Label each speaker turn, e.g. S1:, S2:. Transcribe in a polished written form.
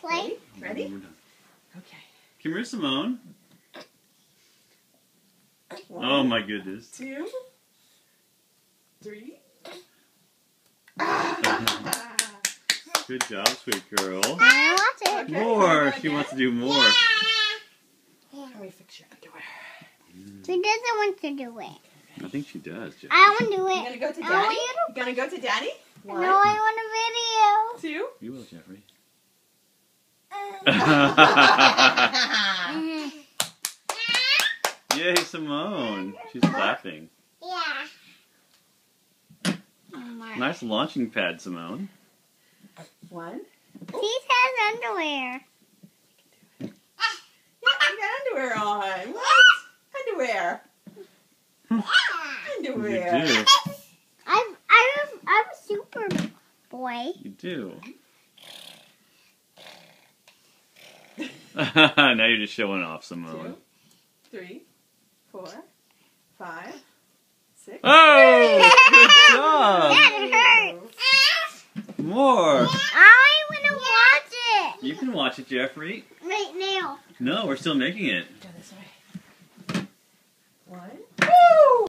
S1: Play.
S2: Ready?
S3: We're done.
S2: Okay.
S3: Come here, Simone.
S2: One,
S3: Oh my goodness.
S2: 2, 3.
S3: Good job, sweet girl.
S1: I watch it.
S2: Okay.
S3: More. She wants to do more.
S2: Let me fix your underwear.
S1: She doesn't want to do it.
S3: I think she does, Jeff.
S1: I want to do
S2: You
S1: it.
S2: gonna go to
S1: I
S2: Daddy?
S1: want you
S2: You gonna go to Daddy?
S1: to.
S2: 1,
S1: No, I want a video.
S2: 2.
S3: You will, Jeffrey. Yay, Simone. She's clapping.
S1: Yeah.
S3: Nice launching pad, Simone.
S2: 1.
S1: She has underwear.
S2: Yeah, you got underwear on. What? Underwear.
S3: You
S2: Underwear.
S3: do.
S1: I'm a super boy.
S3: You do. Now you're just showing off, Simone.
S2: 2, 3, 4, 5, 6.
S3: Oh! Good job!
S1: That hurts.
S3: More!
S1: I want to watch it
S3: You can watch it, Jeffrey.
S1: right now.
S3: No, we're still making it.
S2: Go this way. 1.